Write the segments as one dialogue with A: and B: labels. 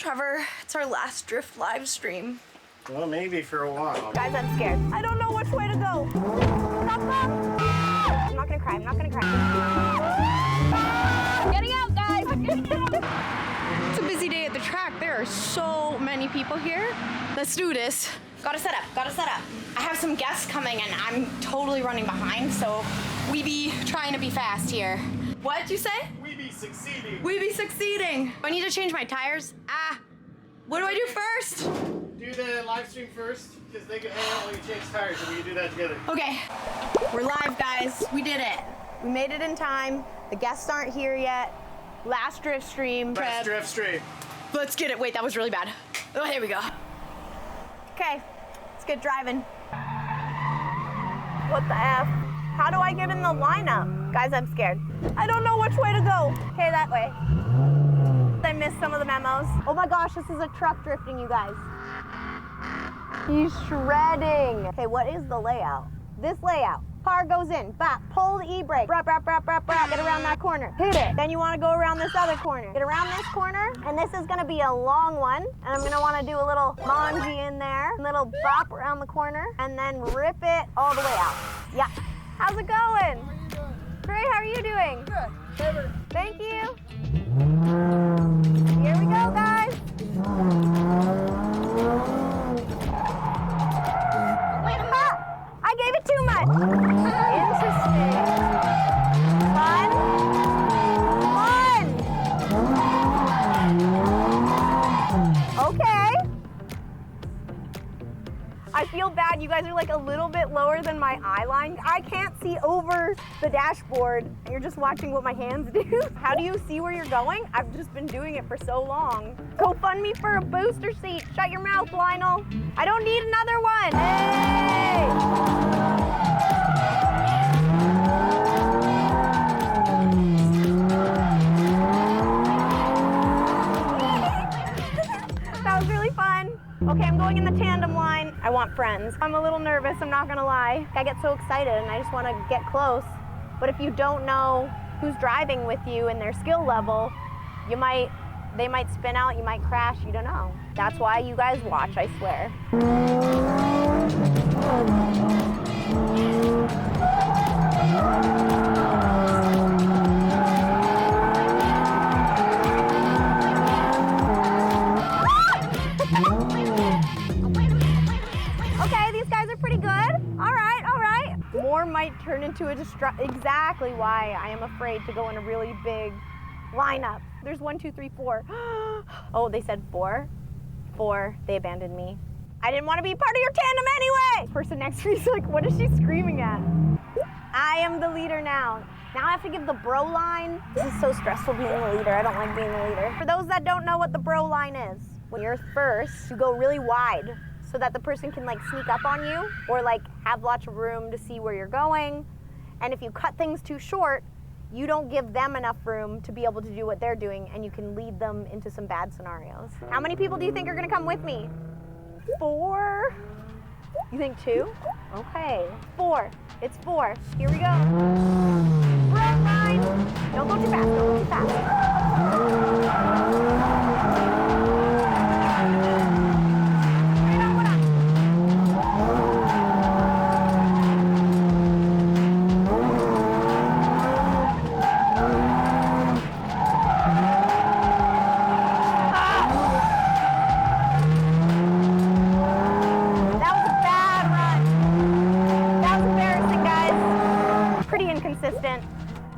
A: Trevor, it's our last drift live stream.
B: Well, maybe for a while.
C: Guys, I'm scared. I don't know which way to go. Stop, stop. I'm not gonna cry. I'm not gonna cry. Getting out, guys. I'm getting out.
A: It's a busy day at the track. There are so many people here. Let's do this. Gotta set up, gotta set up. I have some guests coming and I'm totally running behind, so we be trying to be fast here. What'd you say?
B: We be succeeding.
A: We be succeeding. I need to change my tires. What do I do first?
B: Do the live stream first, because they can hang out while you change tires and we can do that together.
A: Okay, we're live, guys. We did it. We made it in time. The guests aren't here yet. Last drift stream.
B: Last drift stream.
A: Let's get it. Wait, that was really bad. Oh, here we go. Okay, let's get driving.
C: What the F? How do I get in the lineup? Guys, I'm scared. I don't know which way to go. Okay, that way. I missed some of the memos. Oh my gosh, this is a truck drifting, you guys. He's shredding. Okay, what is the layout? This layout. Car goes in, back, pull the e-brake, brap, brap, brap, brap, brap, get around that corner, hit it. Then you wanna go around this other corner. Get around this corner, and this is gonna be a long one, and I'm gonna wanna do a little manji in there, a little bop around the corner, and then rip it all the way out. Yeah. How's it going? Great, how are you doing?
B: Good.
C: Thank you. Here we go, guys. I gave it too much. Interesting. Fun. Okay. I feel bad. You guys are like a little bit lower than my eye line. I can't see over the dashboard. You're just watching what my hands do. How do you see where you're going? I've just been doing it for so long. Go fund me for a booster seat. Shut your mouth, Lionel. I don't need another one. Hey! That was really fun. Okay, I'm going in the tandem line. I want friends. I'm a little nervous, I'm not gonna lie. I get so excited and I just wanna get close. But if you don't know who's driving with you and their skill level, they might spin out, you might crash, you don't know. That's why you guys watch, I swear. Okay, these guys are pretty good. All right, all right. More might turn into a exactly why I am afraid to go in a really big lineup. There's 1, 2, 3, 4. Oh, they said 4. 4, they abandoned me. I didn't want to be part of your tandem anyway. The person next to me is like, what is she screaming at? I am the leader now. Now I have to give the bro line. This is so stressful being the leader. I don't like being the leader. For those that don't know what the bro line is, when you're first, you go really wide so that the person can like sneak up on you or like have lots of room to see where you're going. And if you cut things too short, you don't give them enough room to be able to do what they're doing, and you can lead them into some bad scenarios. How many people do you think are gonna come with me? 4? You think 2? Okay, 4. It's 4. Here we go. Bro line. Don't go too fast, don't go too fast.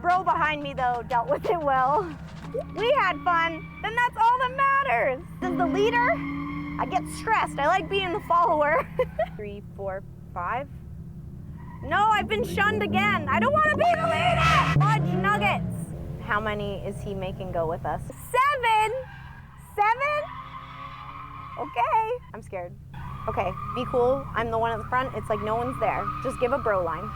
C: Bro behind me though dealt with it well. We had fun, then that's all that matters. As the leader, I get stressed. I like being the follower. 3, 4, 5. No, I've been shunned again. I don't want to be the leader. Fudge nuggets. How many is he making go with us? 7. 7? Okay. I'm scared. Okay, be cool. I'm the one at the front. It's like no one's there. Just give a bro line.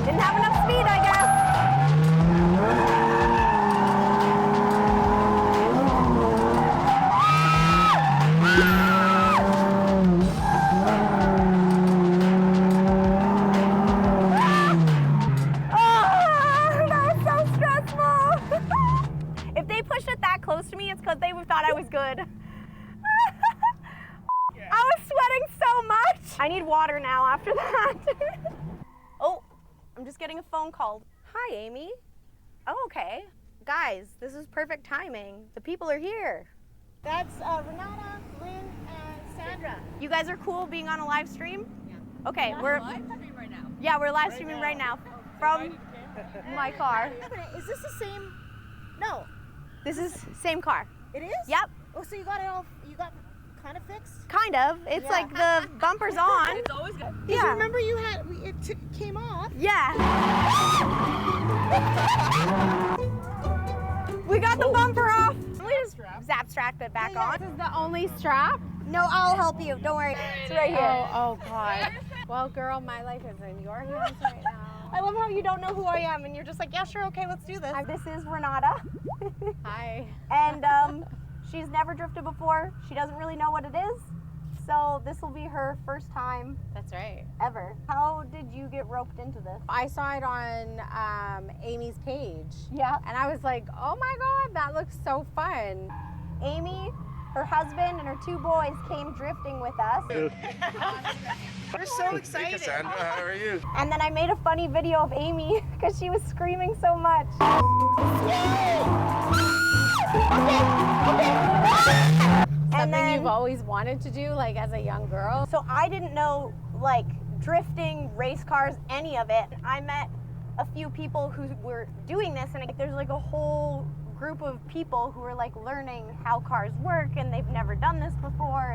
C: Didn't have enough speed, I guess. That was so stressful. If they pushed it that close to me, it's because they thought I was good. I was sweating so much. I need water now after that. Oh, I'm just getting a phone call. Hi, Amy. Oh, okay. Guys, this is perfect timing. The people are here.
D: That's Renata, Lynn, and Sandra.
C: You guys are cool being on a live stream?
D: Yeah.
C: Okay, we're live streaming right now. Yeah, we're live streaming right now from my car.
D: Is this the same? No.
C: This is same car.
D: It is?
C: Yep.
D: Oh, so you got it all, you got kind of fixed?
C: Kind of. It's
D: Yeah.
C: like the bumper's on.
E: It's always good.
D: Because
C: Yeah.
D: remember you had, it came off.
C: Yeah. We got the bumper off. We just zap-strapped it back on.
F: This is the only strap?
D: No, I'll help you. Don't worry.
C: It's right here.
F: Oh God. Well, girl, my life is in your hands right now.
C: I love how you don't know who I am and you're just like, yeah, sure, okay, let's do this. This is Renata.
F: Hi.
C: And she's never drifted before. She doesn't really know what it is. So this will be her first time
F: That's right.
C: ever. How did you get roped into this?
F: I saw it on Amy's page.
C: Yeah.
F: And I was like, oh my God, that looks so fun.
C: Amy, her husband, and her 2 boys came drifting with us.
B: We're so excited.
G: Hey Cassandra, how are you?
C: And then I made a funny video of Amy because she was screaming so much. And
F: Something
C: then,
F: you've always wanted to do, like as a young girl.
C: so I didn't know like drifting, race cars, any of it. I met a few people who were doing this, and there's like a whole group of people who are like learning how cars work, and they've never done this before,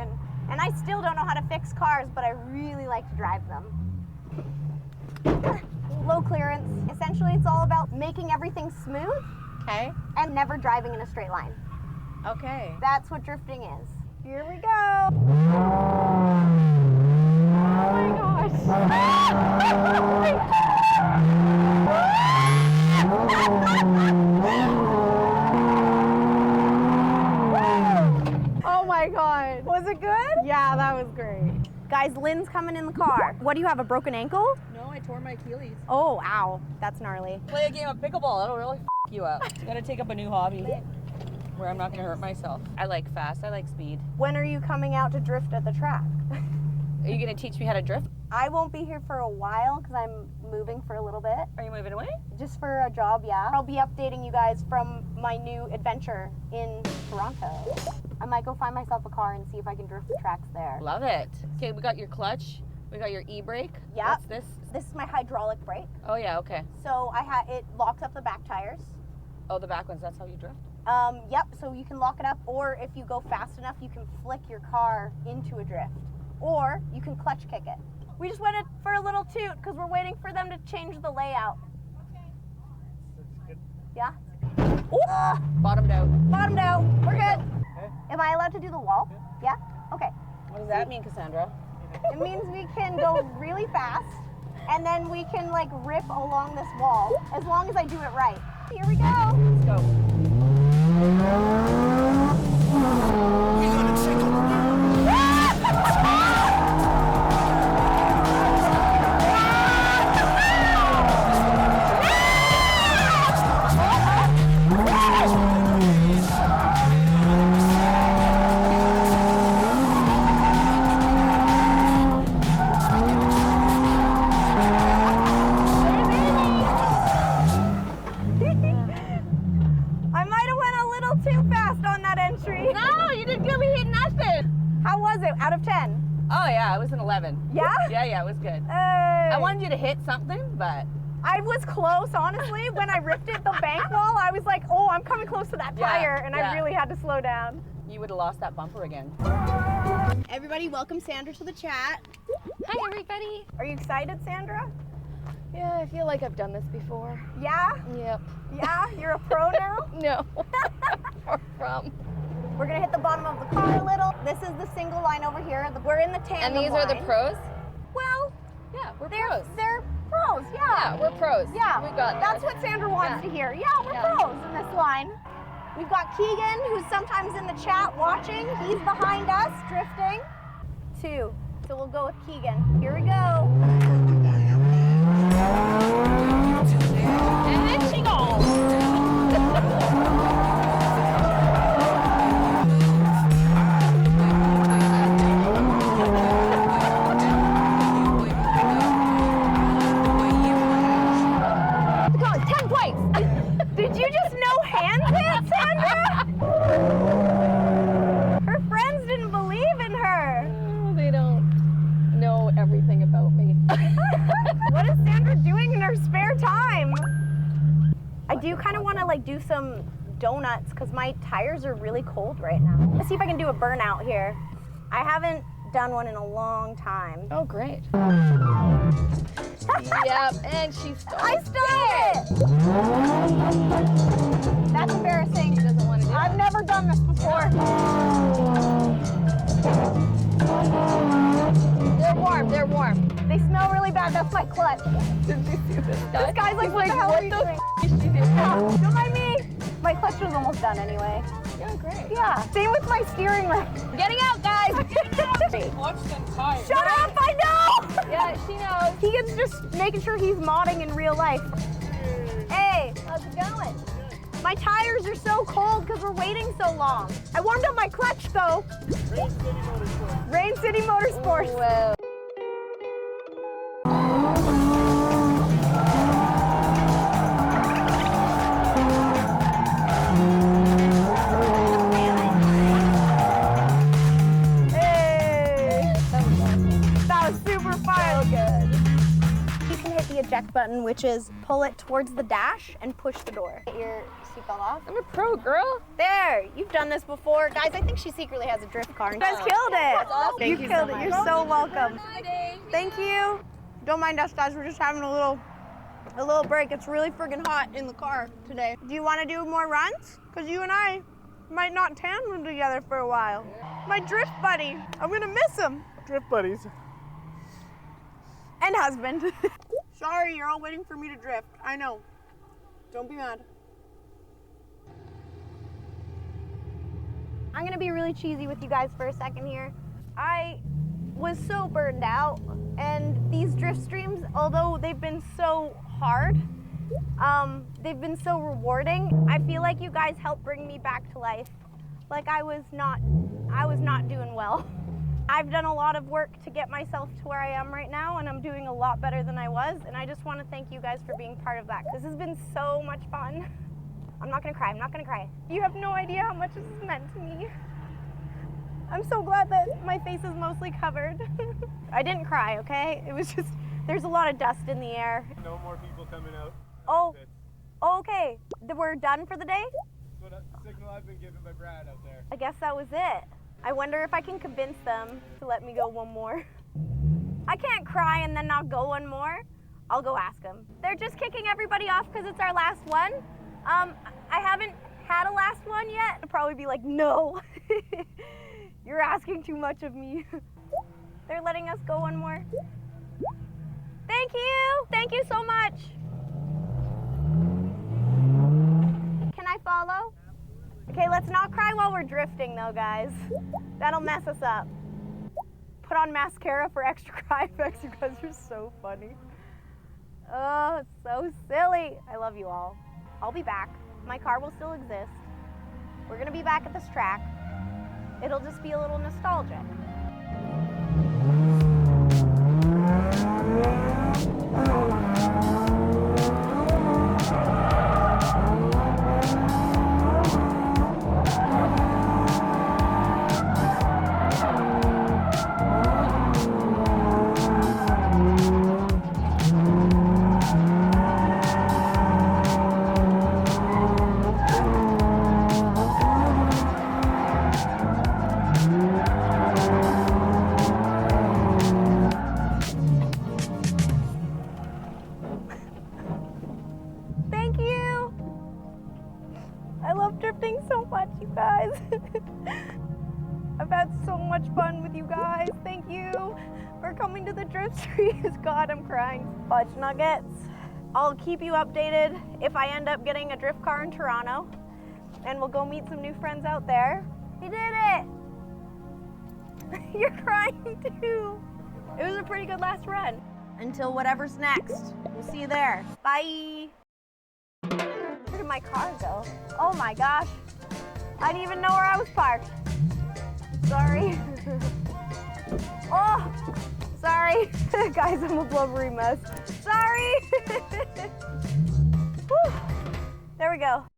C: and I still don't know how to fix cars, but I really like to drive them. Low clearance. Essentially, it's all about making everything smooth
F: Okay.
C: and never driving in a straight line.
F: Okay.
C: That's what drifting is. Here we go.
F: Oh my gosh. Oh my God.
C: Was it good?
F: Yeah, that was great.
C: Guys, Lynn's coming in the car. What do you have, a broken ankle?
E: No, I tore my Achilles.
C: Oh, ow. That's gnarly.
E: Play a game of pickleball. That'll really you up. Gotta take up a new hobby where I'm not gonna hurt myself. I like fast. I like speed.
C: When are you coming out to drift at the track?
E: Are you gonna teach me how to drift?
C: I won't be here for a while because I'm moving for a little bit.
E: Are you moving away?
C: Just for a job, yeah. I'll be updating you guys from my new adventure in Toronto. I might go find myself a car and see if I can drift the tracks there.
E: Love it. Okay, we got your clutch. We got your e-brake.
C: Yeah.
E: What's this?
C: This is my hydraulic brake.
E: Oh yeah, okay.
C: So it locks up the back tires.
E: Oh, the back ones. That's how you drift.
C: Yep, so you can lock it up, or if you go fast enough, you can flick your car into a drift. Or you can clutch kick it. We just went for a little toot because we're waiting for them to change the layout.
B: That's good.
C: Yeah? Ooh,
E: Bottomed out.
C: bottomed out. We're good. Am I allowed to do the wall? Yeah? Okay.
E: What does that mean, Cassandra?
C: It means we can go really fast, and then we can like rip along this wall, as long as I do it right. Here we go.
E: Let's go.
C: I might have went a little too fast on that entry.
E: No, you did good. We hit nothing.
C: How was it? Out of 10?
E: Oh yeah, it was an 11.
C: Yeah?
E: Yeah, it was good.
C: I
E: I wanted you to hit something, but
C: I was close, honestly. When I ripped it, the bank wall, I was like, oh, I'm coming close to that
E: Yeah,
C: tire, and
E: yeah.
C: I really had to slow down.
E: you would have lost that bumper again.
C: Everybody, welcome Sandra to the chat.
F: Hi, everybody.
C: Are you excited, Sandra?
F: Yeah, I feel like I've done this before.
C: Yeah?
F: Yep.
C: Yeah? You're a pro now?
F: No. Far from.
C: We're gonna hit the bottom of the car a little. This is the single line over here. We're in the tandem
F: And these are the
C: line.
F: pros?
C: Well,
F: Yeah, we're
C: they're
F: pros.
C: pros, yeah.
F: Yeah, we're pros.
C: Yeah,
F: We got
C: that's
F: this.
C: what Sandra wants
F: Yeah.
C: to hear. Yeah, we're
F: Yeah.
C: pros in this line. We've got Keegan, who's sometimes in the chat watching. He's behind us, drifting. 2. So we'll go with Keegan. Here we go. And then she goes. Did you just no hands it, Sandra? Her friends didn't believe in her.
F: Oh, they don't know everything about me.
C: What is Sandra doing in her spare time? I do kind of want to like do some donuts because my tires are really cold right now. Let's see if I can do a burnout here. I haven't done one in a long time.
F: Oh, great. Yep, and she stole
C: I stole it! That's embarrassing.
F: She doesn't want to do
C: I've
F: it.
C: never done this before.
F: They're warm, they're warm.
C: They smell really bad. That's my clutch.
F: Did you see this guy?
C: This guy's like, what the hell are you doing?
F: She did.
C: Yeah, don't mind me. My clutch was almost done anyway.
F: Yeah, great.
C: Yeah, same with my steering wheel.
F: Getting out, guys.
C: Shut up, I know!
F: Yeah, she knows.
C: Keegan's just making sure he's modding in real life. Hey, how's it going? My tires are so cold because we're waiting so long. I warmed up my clutch though. Rain City Motorsports.
F: Whoa.
C: Hey! That was super fun. So good. You can hit the eject button, which is pull it towards the dash and push the door. Get your seatbelt off.
F: I'm a pro, girl.
C: There, you've done this before. Guys, I think she secretly has a drift car. You guys killed it.
F: That's awesome.
C: You
F: Thank you
C: killed
F: so
C: it.
F: much.
C: You're so welcome. Thank you. Don't mind us, guys. We're just having a little break. It's really friggin' hot in the car today. Do you want to do more runs? Because you and I might not tandem together for a while. My drift buddy. I'm gonna miss him.
B: Drift buddies.
C: And husband. Sorry, you're all waiting for me to drift. I know. Don't be mad. I'm gonna be really cheesy with you guys for a second here. I was so burned out, and these drift streams, although they've been so hard, they've been so rewarding. I feel like you guys helped bring me back to life. Like I was not doing well. I've done a lot of work to get myself to where I am right now, and I'm doing a lot better than I was, and I just want to thank you guys for being part of that. This has been so much fun. I'm not gonna cry, I'm not gonna cry. You have no idea how much this has meant to me. I'm so glad that my face is mostly covered. I didn't cry, okay? It was just, there's a lot of dust in the air.
B: No more people coming out.
C: Oh, okay. We're done for the day?
B: That's what the signal I've been given by Brad out there.
C: I guess that was it. I wonder if I can convince them to let me go one more. I can't cry and then not go one more. I'll go ask them. They're just kicking everybody off because it's our last one. I haven't had a last one yet. I'd probably be like, no. You're asking too much of me. They're letting us go one more. Thank you. Thank you so much. Can I follow? Okay, let's not cry while we're drifting though, guys. That'll mess us up. Put on mascara for extra cry effects. You guys are so funny. Oh, it's so silly. I love you all. I'll be back. My car will still exist. We're gonna be back at this track. It'll just be a little nostalgic. Thank you. I love drifting so much, you guys. I've had so much fun with you guys. Thank you for coming to the drift streams. God, I'm crying. Fudge nuggets. I'll keep you updated if I end up getting a drift car in Toronto. and we'll go meet some new friends out there. He did it! You're crying too. It was a pretty good last run. Until whatever's next. We'll see you there. Bye. Where did my car go? Oh my gosh. I didn't even know where I was parked. Sorry. Oh, sorry. Guys, I'm a blubbery mess. Sorry. Whew. There we go.